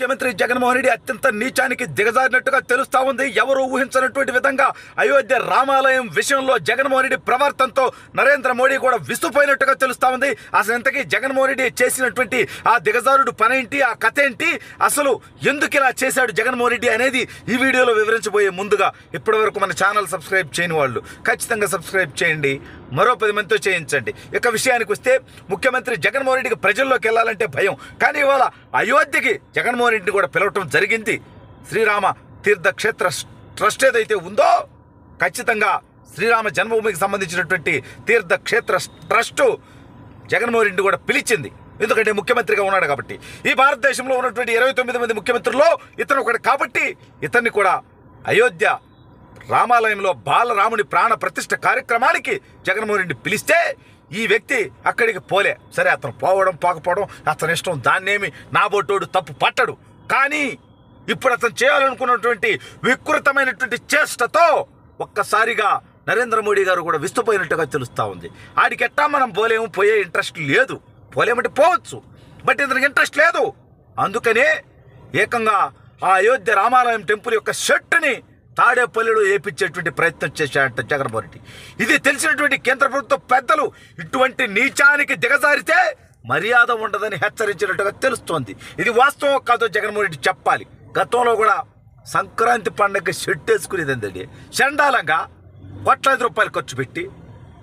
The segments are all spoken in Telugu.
ముఖ్యమంత్రి జగన్మోహన్ రెడ్డి అత్యంత నీచానికి దిగజారినట్టుగా తెలుస్తా ఉంది. ఎవరు ఊహించినటువంటి విధంగా అయోధ్య రామాలయం విషయంలో జగన్మోహన్ రెడ్డి ప్రవర్తనతో నరేంద్ర మోడీ కూడా విస్తుపోయినట్టుగా తెలుస్తా ఉంది. అసలు ఇంతకీ జగన్మోహన్ రెడ్డి చేసినటువంటి ఆ దిగజారుడు పనేంటి, ఆ కథ ఏంటి, అసలు ఎందుకు ఇలా చేశాడు జగన్మోహన్ రెడ్డి అనేది ఈ వీడియోలో వివరించబోయే ముందుగా ఇప్పటివరకు మన ఛానల్ సబ్స్క్రైబ్ చేయని వాళ్ళు ఖచ్చితంగా సబ్స్క్రైబ్ చేయండి, మరో 10 మందితో చేయించండి. ఇక విషయానికి వస్తే ముఖ్యమంత్రి జగన్మోహన్ రెడ్డికి ప్రజల్లోకి వెళ్ళాలంటే భయం. కానీ ఇవాళ అయోధ్యకి జగన్మోహన్ రెడ్డిని కూడా పిలవటం జరిగింది. శ్రీరామ తీర్థక్షేత్ర ట్రస్ట్ ఏదైతే ఉందో ఖచ్చితంగా శ్రీరామ జన్మభూమికి సంబంధించినటువంటి తీర్థక్షేత్ర ట్రస్టు జగన్మోహన్ రెడ్డిని కూడా పిలిచింది. ఎందుకంటే ముఖ్యమంత్రిగా ఉన్నాడు కాబట్టి. ఈ భారతదేశంలో ఉన్నటువంటి 29 మంది ముఖ్యమంత్రుల్లో ఇతను ఒకటి కాబట్టి ఇతన్ని కూడా అయోధ్య రామాలయంలో బాలరాముని ప్రాణ ప్రతిష్ఠ కార్యక్రమానికి జగన్మోహన్ రెడ్డి పిలిస్తే ఈ వ్యక్తి అక్కడికి పోలే. సరే, అతను పోవడం పోకపోవడం అతని ఇష్టం, దాన్నేమి నా బొట్టోడు తప్పు పట్టడు. కానీ ఇప్పుడు అతను చేయాలనుకున్నటువంటి వికృతమైనటువంటి చేష్టతో ఒక్కసారిగా నరేంద్ర మోడీ గారు కూడా విస్తుపోయినట్టుగా తెలుస్తూ ఉంది. ఆడికి ఎట్టా మనం పోలేము, పోయే ఇంట్రెస్ట్ లేదు. పోలేమంటే పోవచ్చు, బట్ ఇతనికి ఇంట్రెస్ట్ లేదు. అందుకనే ఏకంగా ఆ అయోధ్య రామాలయం టెంపుల్ యొక్క షర్టుని తాడేపల్లిలో ఏపించేటువంటి ప్రయత్నం చేశాడంట జగన్మోహన్ రెడ్డి. ఇది తెలిసినటువంటి కేంద్ర ప్రభుత్వ పెద్దలు ఇటువంటి నీచానికి దిగజారితే మర్యాద ఉండదని హెచ్చరించినట్టుగా తెలుస్తోంది. ఇది వాస్తవం కాదో జగన్మోహన్ రెడ్డి చెప్పాలి. గతంలో కూడా సంక్రాంతి పండుగకి షర్ట్ వేసుకునేదండి చండాలంగా ₹1,00,000 ఖర్చు పెట్టి.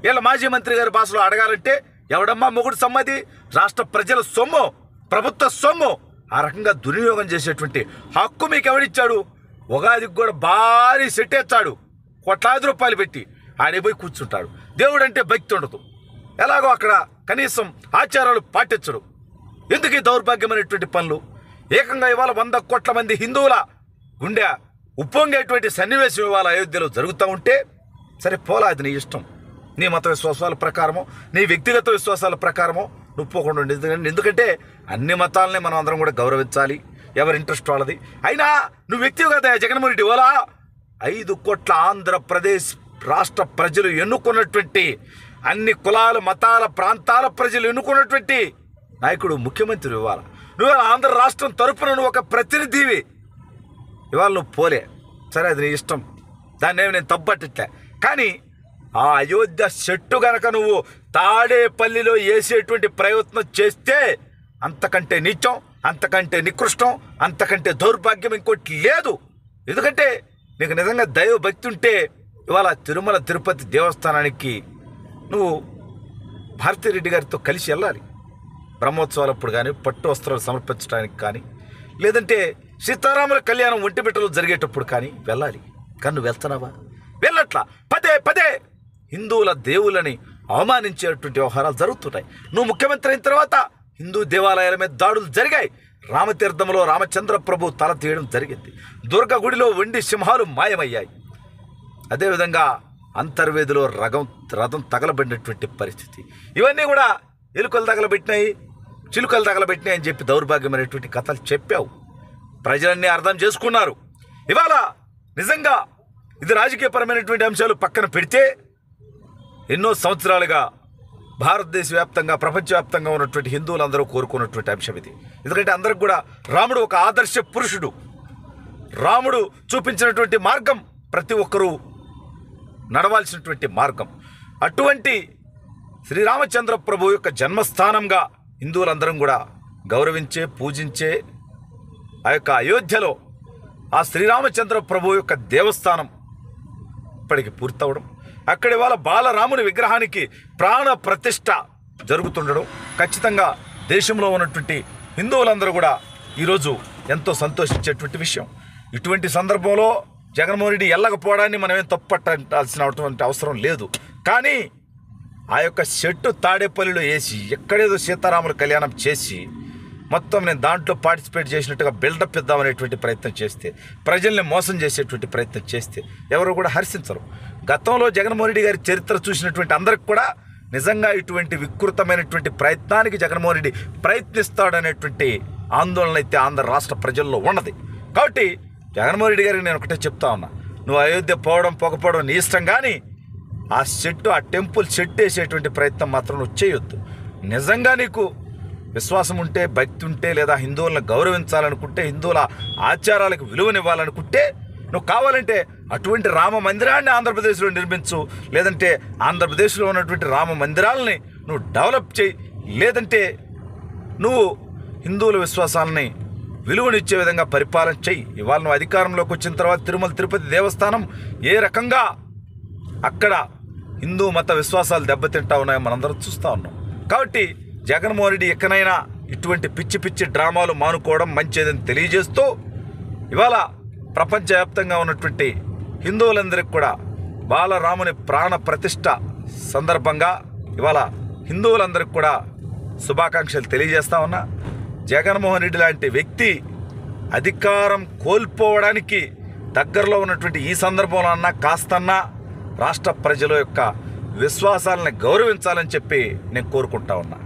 వీళ్ళ మాజీ మంత్రి గారి భాషలో అడగాలంటే ఎవడమ్మా మొగుడు సమ్మది, రాష్ట్ర ప్రజల సొమ్ము, ప్రభుత్వ సొమ్ము ఆ రకంగా దుర్వినియోగం చేసేటువంటి హక్కు మీకు ఎవడిచ్చాడు? ఉగాదికి కూడా భారీ సెట్ వేస్తాడు, ₹1,00,000 పెట్టి ఆడిపోయి కూర్చుంటాడు. దేవుడు అంటే భక్తి ఉండదు, ఎలాగో అక్కడ కనీసం ఆచారాలు పాటించడు. ఎందుకు ఈ దౌర్భాగ్యమైనటువంటి పనులు? ఏకంగా ఇవాళ 100 కోట్ల మంది హిందువుల గుండె ఉప్పొంగేటువంటి సన్నివేశం ఇవాళ అయోధ్యలో జరుగుతూ ఉంటే సరే పోలా, అది నీ ఇష్టం, నీ మత విశ్వాసాల ప్రకారమో నీ వ్యక్తిగత విశ్వాసాల ప్రకారమో నువ్వు పోకుండా ఉండేది. ఎందుకంటే అన్ని మతాలని మనం అందరం కూడా గౌరవించాలి, ఎవరి ఇంట్రెస్ట్ వాళ్ళది. అయినా నువ్వు వ్యక్తివి కదా జగన్మోహన్ రెడ్డి. ఓలా 5 కోట్ల ఆంధ్రప్రదేశ్ రాష్ట్ర ప్రజలు ఎన్నుకున్నటువంటి, అన్ని కులాల మతాల ప్రాంతాల ప్రజలు ఎన్నుకున్నటువంటి నాయకుడు ముఖ్యమంత్రి. ఇవాళ నువ్వు ఆంధ్ర రాష్ట్రం తరపున నువ్వు ఒక ప్రతినిధివి. ఇవాళ నువ్వు పోలే, సరే అది నీ ఇష్టం, దాన్ని ఏమి నేను తప్పట్టిట్లే. కానీ ఆ అయోధ్య చెట్టు గనక నువ్వు తాడేపల్లిలో వేసేటువంటి ప్రయత్నం చేస్తే అంతకంటే నీచం, అంతకంటే నికృష్టం, అంతకంటే దౌర్భాగ్యం ఇంకోటి లేదు. ఎందుకంటే నీకు నిజంగా దైవ భక్తి ఉంటే ఇవాళ తిరుమల తిరుపతి దేవస్థానానికి నువ్వు భారతిరెడ్డి గారితో కలిసి వెళ్ళాలి. బ్రహ్మోత్సవాలప్పుడు కానీ, పట్టు వస్త్రాలు సమర్పించడానికి కానీ, లేదంటే సీతారాముల కళ్యాణం ఒంటిమిట్టలో జరిగేటప్పుడు కానీ వెళ్ళాలి. కానీ నువ్వు వెళ్తున్నావా? వెళ్ళట్లా. పదే పదే హిందువుల దేవులని అవమానించేటువంటి వ్యవహారాలు జరుగుతున్నాయి. నువ్వు ముఖ్యమంత్రి అయిన తర్వాత హిందూ దేవాలయాల మీద దాడులు జరిగాయి. రామతీర్థంలో రామచంద్ర ప్రభు తల తీయడం జరిగింది. దుర్గ గుడిలో వెండి సింహాలు మాయమయ్యాయి. అదేవిధంగా అంతర్వేదిలో రథం తగలబడినటువంటి పరిస్థితి. ఇవన్నీ కూడా ఎలుకలు తగలబెట్టినాయి, చిలుకలు తగలబెట్టినాయి అని చెప్పి దౌర్భాగ్యమైనటువంటి కథలు చెప్పావు. ప్రజలన్నీ అర్థం చేసుకున్నారు. ఇవాళ నిజంగా ఇది రాజకీయపరమైనటువంటి అంశాలు పక్కన పెడితే ఎన్నో సంవత్సరాలుగా భారతదేశ వ్యాప్తంగా, ప్రపంచవ్యాప్తంగా ఉన్నటువంటి హిందువులందరూ కోరుకున్నటువంటి అంశం ఇది. ఎందుకంటే అందరికి కూడా రాముడు ఒక ఆదర్శ పురుషుడు. రాముడు చూపించినటువంటి మార్గం ప్రతి ఒక్కరూ నడవాల్సినటువంటి మార్గం. అటువంటి శ్రీరామచంద్ర ప్రభు యొక్క జన్మస్థానంగా హిందువులందరం కూడా గౌరవించే, పూజించే ఆ యొక్క అయోధ్యలో ఆ శ్రీరామచంద్ర ప్రభు యొక్క దేవస్థానం ఇప్పటికి పూర్తవడం, అక్కడ ఇవాళ బాలరాముని విగ్రహానికి ప్రాణ ప్రతిష్ఠ జరుగుతుండడం ఖచ్చితంగా దేశంలో ఉన్నటువంటి హిందువులందరూ కూడా ఈరోజు ఎంతో సంతోషించేటువంటి విషయం. ఇటువంటి సందర్భంలో జగన్మోహన్ రెడ్డి వెళ్ళకపోవడాన్ని మనమేం తప్పట్టాల్సినటువంటి అవసరం లేదు. కానీ ఆ యొక్క చెట్టు తాడేపల్లిలో వేసి ఎక్కడేదో సీతారాముల కళ్యాణం చేసి మొత్తం నేను దాంట్లో పార్టిసిపేట్ చేసినట్టుగా బిల్డప్ ఇద్దామనేటువంటి ప్రయత్నం చేస్తే, ప్రజల్ని మోసం చేసేటువంటి ప్రయత్నం చేస్తే ఎవరు కూడా హర్షించరు. గతంలో జగన్మోహన్ రెడ్డి గారి చరిత్ర చూసినటువంటి అందరికి కూడా నిజంగా ఇటువంటి వికృతమైనటువంటి ప్రయత్నానికి జగన్మోహన్ రెడ్డి ప్రయత్నిస్తాడనేటువంటి ఆందోళన అయితే ఆంధ్ర రాష్ట్ర ప్రజల్లో ఉన్నది. కాబట్టి జగన్మోహన్ రెడ్డి గారికి నేను ఒకటే చెప్తా ఉన్నా, నువ్వు అయోధ్య పోవడం పోకపోవడం నీ ఇష్టం, కానీ ఆ టెంపుల్ సెట్ వేసేటువంటి ప్రయత్నం మాత్రం నువ్వు చేయొద్దు. నిజంగా నీకు విశ్వాసం ఉంటే, భక్తి ఉంటే, లేదా హిందువులను గౌరవించాలనుకుంటే, హిందువుల ఆచారాలకు విలువనివ్వాలనుకుంటే నువ్వు కావాలంటే అటువంటి రామ మందిరాన్ని ఆంధ్రప్రదేశ్లో నిర్మించు, లేదంటే ఆంధ్రప్రదేశ్లో ఉన్నటువంటి రామ మందిరాలని నువ్వు డెవలప్ చేయి, లేదంటే నువ్వు హిందువుల విశ్వాసాలని విలువనిచ్చే విధంగా పరిపాలన చెయ్యి. ఇవాళ నువ్వు అధికారంలోకి వచ్చిన తర్వాత తిరుమల తిరుపతి దేవస్థానం ఏ రకంగా అక్కడ హిందూ మత విశ్వాసాలు దెబ్బతింటా ఉన్నాయో మనందరం చూస్తూ ఉన్నాం. కాబట్టి జగన్మోహన్ రెడ్డి ఎక్కడైనా ఇటువంటి పిచ్చి పిచ్చి డ్రామాలు మానుకోవడం మంచిదని తెలియజేస్తూ ఇవాళ ప్రపంచవ్యాప్తంగా ఉన్నటువంటి హిందువులందరికీ కూడా బాలరాముని ప్రాణ ప్రతిష్ఠ సందర్భంగా ఇవాళ హిందువులందరికీ కూడా శుభాకాంక్షలు తెలియజేస్తా ఉన్నా. జగన్మోహన్ రెడ్డి లాంటి వ్యక్తి అధికారం కోల్పోవడానికి దగ్గరలో ఉన్నటువంటి ఈ సందర్భంలో అన్నా కాస్తన్నా రాష్ట్ర ప్రజల యొక్క విశ్వాసాలను గౌరవించాలని చెప్పి నేను కోరుకుంటా ఉన్నా.